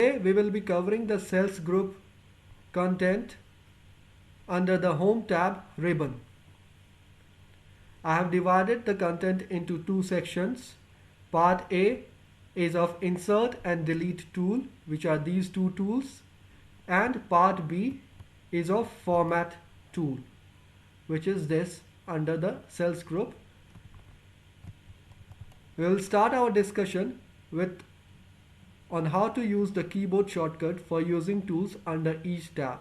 Today we will be covering the cells group content under the Home tab ribbon. I have divided the content into two sections. Part A is of insert and delete tool, which are these two tools, and part B is of format tool, which is this under the cells group. We will start our discussion with on how to use the keyboard shortcut for using tools under each tab.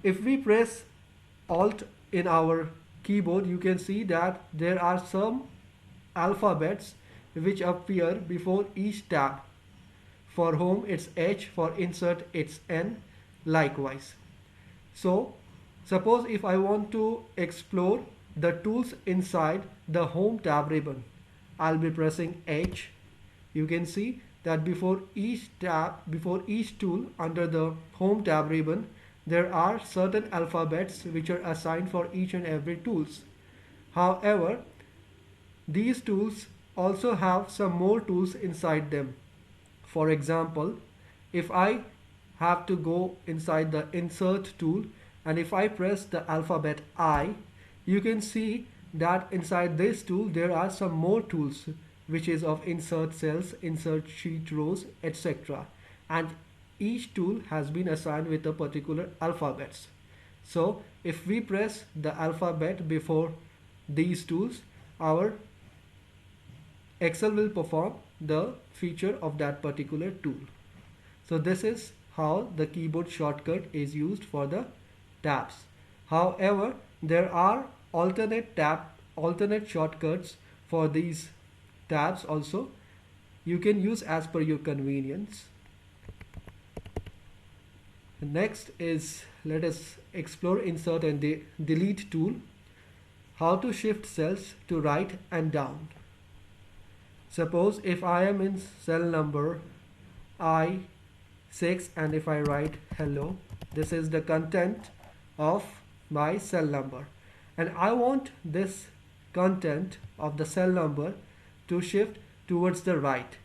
If we press Alt in our keyboard, you can see that there are some alphabets which appear before each tab. For Home it's H, for Insert it's N, likewise. So suppose if I want to explore the tools inside the Home tab ribbon, I'll be pressing H. You can see that before each tool under the Home tab ribbon, there are certain alphabets which are assigned for each and every tools. However, these tools also have some more tools inside them. For example, if I have to go inside the Insert tool and if I press the alphabet I, you can see that inside this tool there are some more tools, which is of insert cells, insert sheet rows, etc. And each tool has been assigned with a particular alphabets. So if we press the alphabet before these tools, our Excel will perform the feature of that particular tool. So this is how the keyboard shortcut is used for the tabs. However, there are alternate shortcuts for these tabs also. You can use as per your convenience. Next is, let us explore insert and delete tool. How to shift cells to right and down. Suppose if I am in cell number I6 and if I write hello, this is the content of my cell number, and I want this content of the cell number to shift towards the right.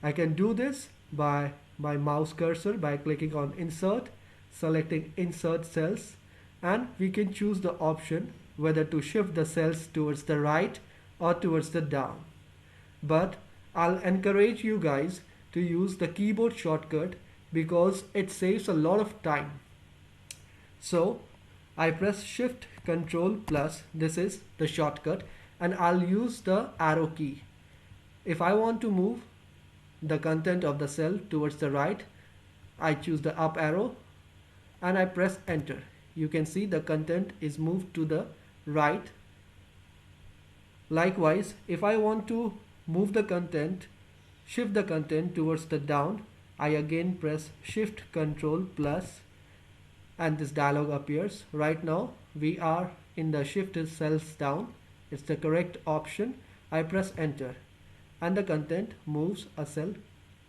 I can do this by my mouse cursor by clicking on insert, selecting insert cells, and we can choose the option whether to shift the cells towards the right or towards the down. But I'll encourage you guys to use the keyboard shortcut because it saves a lot of time. So I press Shift Control plus, this is the shortcut, and I'll use the arrow key. If I want to move the content of the cell towards the right, I choose the up arrow and I press enter. You can see the content is moved to the right. Likewise, if I want to move the content, shift the content towards the down, I again press Shift Control plus and this dialog appears. Right now we are in the shift cells down. It's the correct option. I press enter and the content moves a cell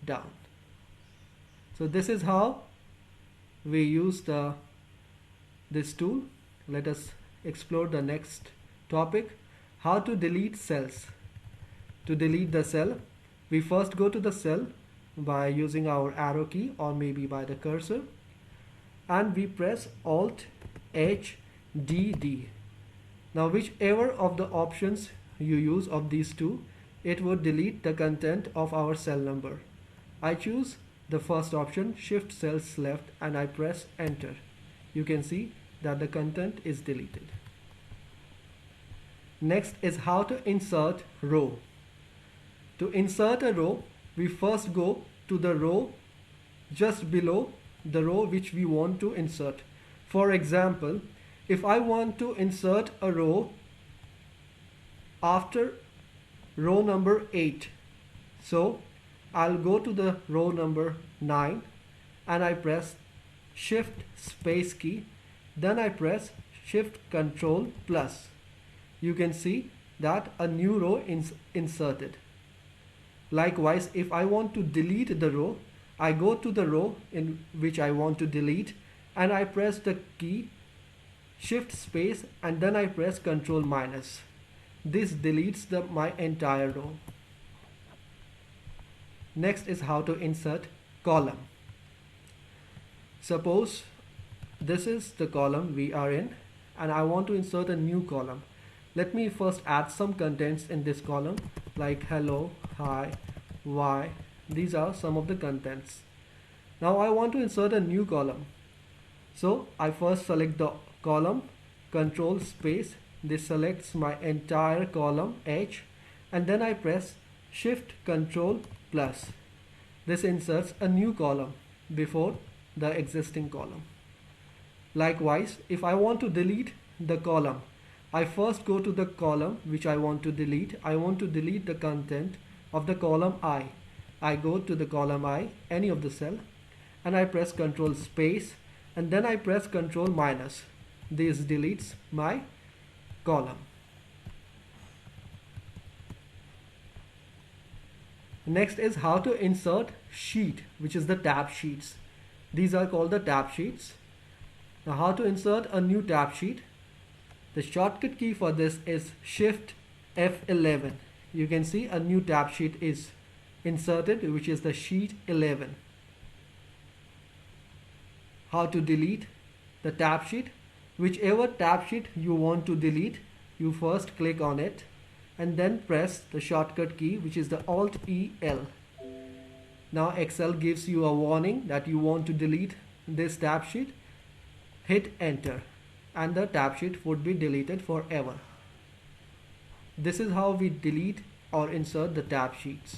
down. So this is how we use this tool. Let us explore the next topic, how to delete cells. To delete the cell, we first go to the cell by using our arrow key or maybe by the cursor, and we press Alt H D D. Now whichever of the options you use of these two, it would delete the content of our cell number. I choose the first option, shift cells left, and I press enter. You can see that the content is deleted. Next is how to insert row. To insert a row, we first go to the row just below the row which we want to insert. For example, if I want to insert a row after row number 8, so I'll go to the row number 9 and I press Shift space key, then I press Shift Control plus. You can see that a new row is inserted. Likewise, if I want to delete the row, I go to the row in which I want to delete and I press the key Shift space and then I press Control minus. This deletes my entire row. Next is how to insert column. Suppose this is the column we are in and I want to insert a new column. Let me first add some contents in this column like hello, hi, why. These are some of the contents. Now I want to insert a new column. So I first select the column, control space. This selects my entire column H, and then I press shift control plus. This inserts a new column before the existing column. Likewise, if I want to delete the column, I first go to the column which I want to delete. I want to delete the content of the column I. I go to the column I, any of the cell, and I press control space, and then I press control minus. This deletes my column. Next is how to insert sheet, which is the tab sheets. These are called the tab sheets. Now how to insert a new tab sheet? The shortcut key for this is Shift F11. You can see a new tab sheet is inserted, which is the sheet 11. How to delete the tab sheet? Whichever tab sheet you want to delete, you first click on it and then press the shortcut key, which is the Alt EL. Now Excel gives you a warning that you want to delete this tab sheet. Hit enter and the tab sheet would be deleted forever. This is how we delete or insert the tab sheets.